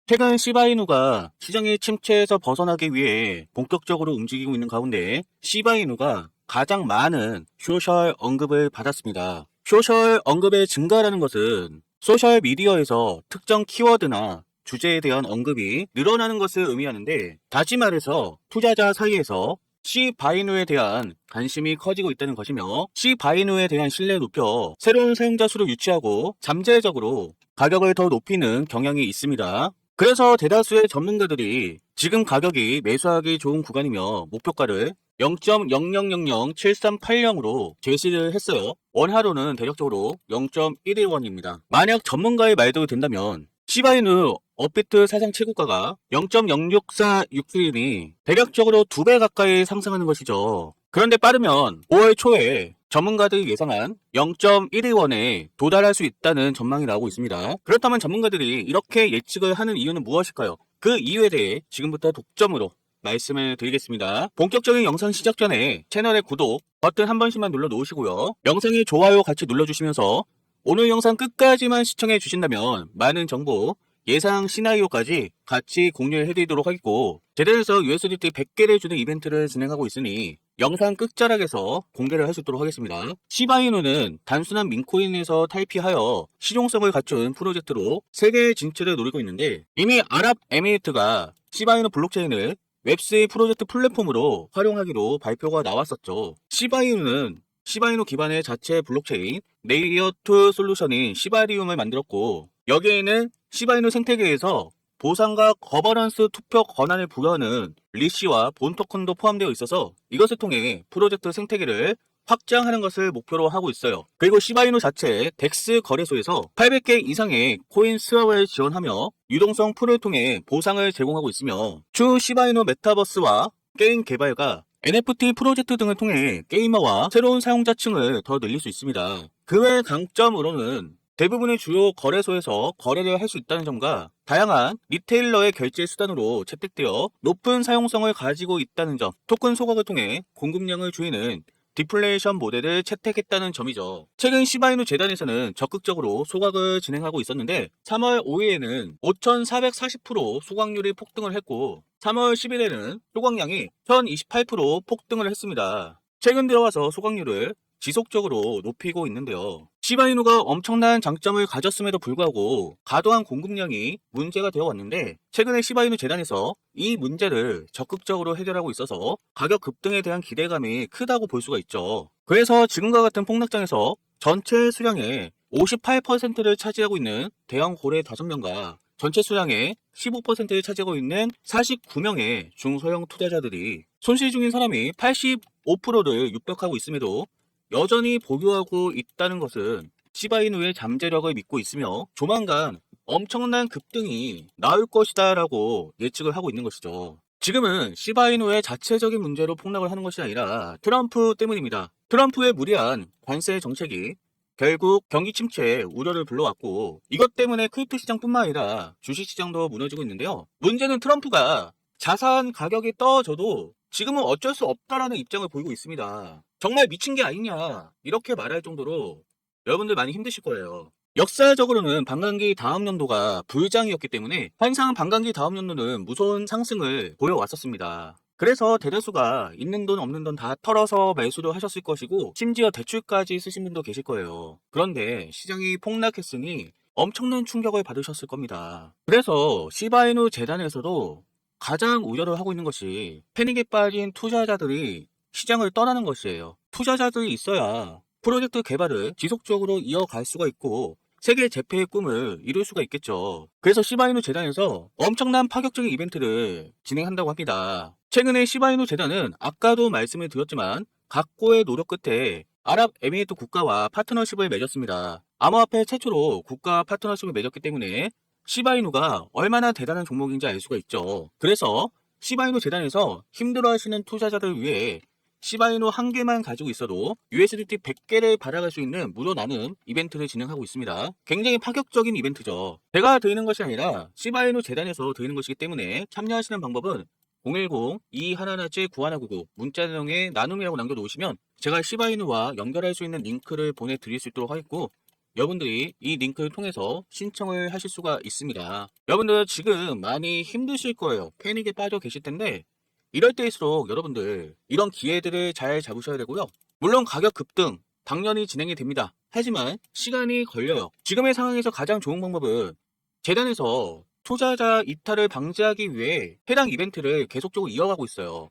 최근 시바이누가 시장의 침체에서 벗어나기 위해 본격적으로 움직이고 있는 가운데 시바이누가 가장 많은 소셜 언급을 받았습니다. 소셜 언급의 증가라는 것은 소셜 미디어에서 특정 키워드나 주제에 대한 언급이 늘어나는 것을 의미하는데, 다시 말해서 투자자 사이에서 시바이누에 대한 관심이 커지고 있다는 것이며, 시바이누에 대한 신뢰를 높여 새로운 사용자 수를 유치하고 잠재적으로 가격을 더 높이는 경향이 있습니다. 그래서 대다수의 전문가들이 지금 가격이 매수하기 좋은 구간이며 목표가를 0.0000738으로 제시를 했어요. 원하로는 대략적으로 0.121원입니다. 만약 전문가의 말대로 된다면 시바이누 업비트 사상 최고가가 0.06461이 대략적으로 2배 가까이 상승하는 것이죠. 그런데 빠르면 5월 초에 전문가들이 예상한 0.121원에 도달할 수 있다는 전망이 나오고 있습니다. 그렇다면 전문가들이 이렇게 예측을 하는 이유는 무엇일까요? 그 이유에 대해 지금부터 독점으로 말씀을 드리겠습니다. 본격적인 영상 시작 전에 채널의 구독 버튼 한 번씩만 눌러 놓으시고요. 영상의 좋아요 같이 눌러주시면서 오늘 영상 끝까지만 시청해 주신다면 많은 정보, 예상 시나리오까지 같이 공유해 드리도록 하겠고, 제대로해서 USDT 100개를 주는 이벤트를 진행하고 있으니 영상 끝자락에서 공개를 할 수 있도록 하겠습니다. 시바이누는 단순한 민코인에서 탈피하여 실용성을 갖춘 프로젝트로 세계 진출을 노리고 있는데, 이미 아랍에미리트가 시바이누 블록체인을 웹3 프로젝트 플랫폼으로 활용하기로 발표가 나왔었죠. 시바이누는 시바이누 기반의 자체 블록체인 레이어 2 솔루션인 시바리움을 만들었고, 여기에는 시바이누 생태계에서 보상과 거버넌스 투표 권한을 부여하는 리시와 본 토큰도 포함되어 있어서 이것을 통해 프로젝트 생태계를 확장하는 것을 목표로 하고 있어요. 그리고 시바이누 자체 덱스 거래소에서 800개 이상의 코인 스왑을 지원하며 유동성 풀을 통해 보상을 제공하고 있으며, 추 시바이누 메타버스와 게임 개발과 NFT 프로젝트 등을 통해 게이머와 새로운 사용자층을 더 늘릴 수 있습니다. 그 외 강점으로는 대부분의 주요 거래소에서 거래를 할 수 있다는 점과 다양한 리테일러의 결제 수단으로 채택되어 높은 사용성을 가지고 있다는 점, 토큰 소각을 통해 공급량을 줄이는 디플레이션 모델을 채택했다는 점이죠. 최근 시바이누 재단에서는 적극적으로 소각을 진행하고 있었는데 3월 5일에는 5,440% 소각률이 폭등을 했고 3월 10일에는 소각량이 1,028% 폭등을 했습니다. 최근 들어와서 소각률을 지속적으로 높이고 있는데요. 시바이누가 엄청난 장점을 가졌음에도 불구하고 과도한 공급량이 문제가 되어 왔는데, 최근에 시바이누 재단에서 이 문제를 적극적으로 해결하고 있어서 가격 급등에 대한 기대감이 크다고 볼 수가 있죠. 그래서 지금과 같은 폭락장에서 전체 수량의 58%를 차지하고 있는 대형 고래 5명과 전체 수량의 15%를 차지하고 있는 49명의 중소형 투자자들이 손실 중인 사람이 85%를 육박하고 있음에도 여전히 보유하고 있다는 것은 시바이누의 잠재력을 믿고 있으며 조만간 엄청난 급등이 나올 것이다 라고 예측을 하고 있는 것이죠. 지금은 시바이누의 자체적인 문제로 폭락을 하는 것이 아니라 트럼프 때문입니다. 트럼프의 무리한 관세 정책이 결국 경기 침체에 우려를 불러왔고, 이것 때문에 크립토 시장뿐만 아니라 주식 시장도 무너지고 있는데요. 문제는 트럼프가 자산 가격이 떨어져도 지금은 어쩔 수 없다라는 입장을 보이고 있습니다. 정말 미친 게 아니냐 이렇게 말할 정도로 여러분들 많이 힘드실 거예요. 역사적으로는 반감기 다음 연도가 불장이었기 때문에 항상 반감기 다음 연도는 무서운 상승을 보여왔었습니다. 그래서 대다수가 있는 돈 없는 돈 다 털어서 매수를 하셨을 것이고, 심지어 대출까지 쓰신 분도 계실 거예요. 그런데 시장이 폭락했으니 엄청난 충격을 받으셨을 겁니다. 그래서 시바이누 재단에서도 가장 우려를 하고 있는 것이 패닉에 빠진 투자자들이 시장을 떠나는 것이에요. 투자자들이 있어야 프로젝트 개발을 지속적으로 이어갈 수가 있고 세계 재패의 꿈을 이룰 수가 있겠죠. 그래서 시바이누 재단에서 엄청난 파격적인 이벤트를 진행한다고 합니다. 최근에 시바이누 재단은 아까도 말씀을 드렸지만 각고의 노력 끝에 아랍에미리트 국가와 파트너십을 맺었습니다. 암호화폐 최초로 국가 파트너십을 맺었기 때문에 시바이누가 얼마나 대단한 종목인지 알 수가 있죠. 그래서 시바이누 재단에서 힘들어하시는 투자자들 위해 시바이누 한 개만 가지고 있어도 USDT 100개를 받아갈 수 있는 무료 나눔 이벤트를 진행하고 있습니다. 굉장히 파격적인 이벤트죠. 제가 드리는 것이 아니라 시바이누 재단에서 드리는 것이기 때문에 참여하시는 방법은 010-211-9199 문자 내용에 나눔이라고 남겨놓으시면 제가 시바이누와 연결할 수 있는 링크를 보내드릴 수 있도록 하겠고, 여러분들이 이 링크를 통해서 신청을 하실 수가 있습니다. 여러분들 지금 많이 힘드실 거예요. 패닉에 빠져 계실 텐데 이럴 때일수록 여러분들 이런 기회들을 잘 잡으셔야 되고요. 물론 가격 급등 당연히 진행이 됩니다. 하지만 시간이 걸려요. 지금의 상황에서 가장 좋은 방법은 재단에서 투자자 이탈을 방지하기 위해 해당 이벤트를 계속적으로 이어가고 있어요.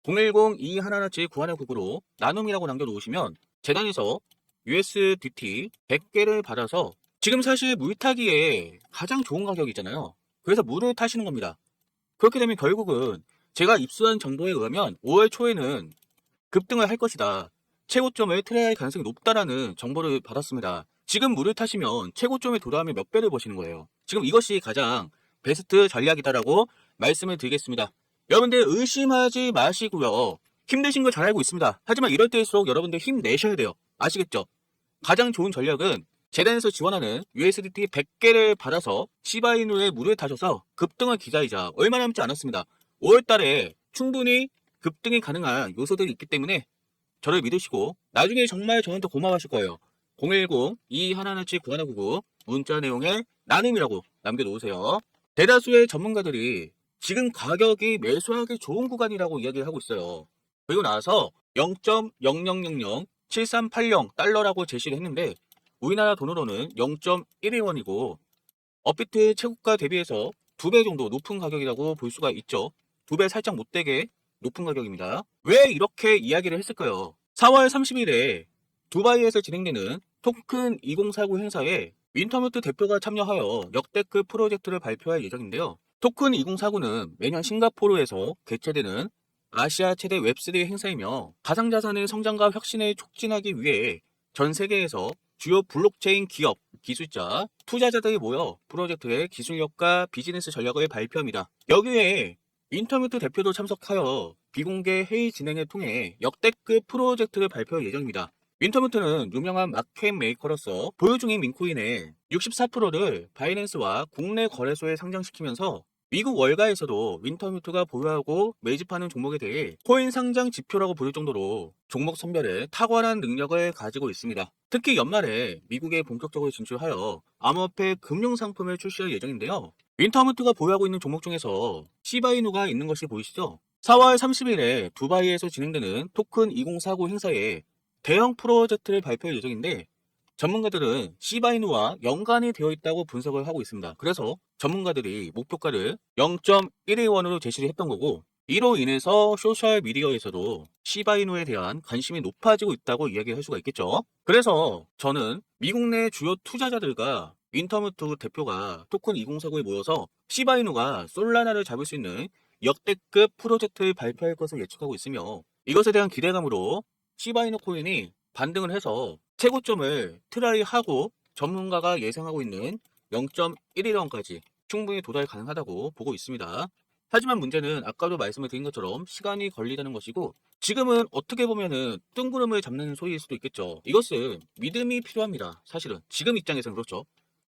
010-2117-9199로 나눔이라고 남겨놓으시면 재단에서 USDT 100개를 받아서 지금 사실 물 타기에 가장 좋은 가격이잖아요. 그래서 물을 타시는 겁니다. 그렇게 되면 결국은 제가 입수한 정보에 의하면 5월 초에는 급등을 할 것이다. 최고점을 트레이할 가능성이 높다라는 정보를 받았습니다. 지금 물을 타시면 최고점에 도달하면 몇 배를 버시는 거예요. 지금 이것이 가장 베스트 전략이다라고 말씀을 드리겠습니다. 여러분들 의심하지 마시고요. 힘드신 거 잘 알고 있습니다. 하지만 이럴 때일수록 여러분들 힘내셔야 돼요. 아시겠죠? 가장 좋은 전략은 재단에서 지원하는 USDT 100개를 받아서 시바이누에 물을 타셔서 급등을 기다리자. 얼마 남지 않았습니다. 5월달에 충분히 급등이 가능한 요소들이 있기 때문에 저를 믿으시고 나중에 정말 저한테 고마워하실 거예요. 010-2117-9199 문자 내용에 나눔이라고 남겨놓으세요. 대다수의 전문가들이 지금 가격이 매수하기 좋은 구간이라고 이야기를 하고 있어요. 그리고 나서 0.00007380달러라고 제시를 했는데 우리나라 돈으로는 0.12원이고 업비트 최고가 대비해서 2배 정도 높은 가격이라고 볼 수가 있죠. 2배 살짝 못되게 높은 가격입니다. 왜 이렇게 이야기를 했을까요? 4월 30일에 두바이에서 진행되는 토큰 2049 행사에 윈터뮤트 대표가 참여하여 역대급 프로젝트를 발표할 예정인데요. 토큰 2049는 매년 싱가포르에서 개최되는 아시아 최대 웹3 행사이며 가상자산의 성장과 혁신을 촉진하기 위해 전 세계에서 주요 블록체인 기업, 기술자, 투자자들이 모여 프로젝트의 기술력과 비즈니스 전략을 발표합니다. 여기에 인터뮤트 대표도 참석하여 비공개 회의 진행을 통해 역대급 프로젝트를 발표할 예정입니다. 윈터뮤트는 유명한 마켓 메이커로서 보유 중인 민코인의 64%를 바이낸스와 국내 거래소에 상장시키면서 미국 월가에서도 윈터뮤트가 보유하고 매집하는 종목에 대해 코인 상장 지표라고 부를 정도로 종목 선별에 탁월한 능력을 가지고 있습니다. 특히 연말에 미국에 본격적으로 진출하여 암호화폐 금융상품을 출시할 예정인데요. 윈터뮤트가 보유하고 있는 종목 중에서 시바이누가 있는 것이 보이시죠? 4월 30일에 두바이에서 진행되는 토큰 2049 행사에 대형 프로젝트를 발표할 예정인데 전문가들은 시바이누와 연관이 되어 있다고 분석을 하고 있습니다. 그래서 전문가들이 목표가를 0.12원으로 제시를 했던 거고 이로 인해서 소셜미디어에서도 시바이누에 대한 관심이 높아지고 있다고 이야기할 수가 있겠죠. 그래서 저는 미국 내 주요 투자자들과 윈터뮤트 대표가 토큰 2049에 모여서 시바이누가 솔라나를 잡을 수 있는 역대급 프로젝트를 발표할 것을 예측하고 있으며 이것에 대한 기대감으로 시바이누 코인이 반등을 해서 최고점을 트라이하고 전문가가 예상하고 있는 0.11원까지 충분히 도달 가능하다고 보고 있습니다. 하지만 문제는 아까도 말씀을 드린 것처럼 시간이 걸리다는 것이고 지금은 어떻게 보면은 뜬구름을 잡는 소리일 수도 있겠죠. 이것은 믿음이 필요합니다. 사실은 지금 입장에서는 그렇죠.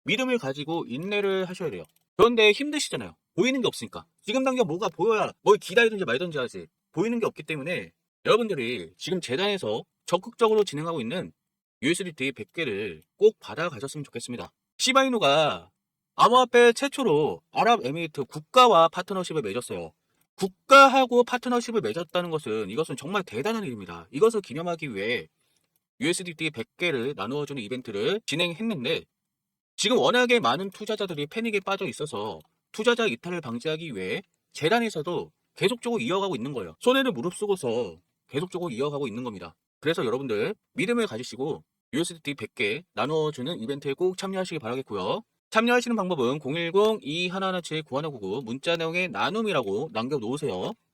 믿음을 가지고 인내를 하셔야 돼요. 그런데 힘드시잖아요. 보이는 게 없으니까. 지금 당장 뭐가 보여야 뭘 기다리든지 말든지 하지. 보이는 게 없기 때문에 여러분들이 지금 재단에서 적극적으로 진행하고 있는 USDT 100개를 꼭 받아가셨으면 좋겠습니다. 시바이누가 암호화폐 최초로 아랍에미리트 국가와 파트너십을 맺었어요. 국가하고 파트너십을 맺었다는 것은 이것은 정말 대단한 일입니다. 이것을 기념하기 위해 USDT 100개를 나누어주는 이벤트를 진행했는데 지금 워낙에 많은 투자자들이 패닉에 빠져 있어서 투자자 이탈을 방지하기 위해 재단에서도 계속적으로 이어가고 있는 거예요. 손해를 무릅쓰고서 계속적으로 이어가고 있는 겁니다. 그래서 여러분들 믿음을 가지시고 USDT 100개 나눠주는 이벤트에 꼭 참여하시기 바라겠고요. 참여하시는 방법은 010-2117-9199 문자 내용에 나눔이라고 남겨놓으세요.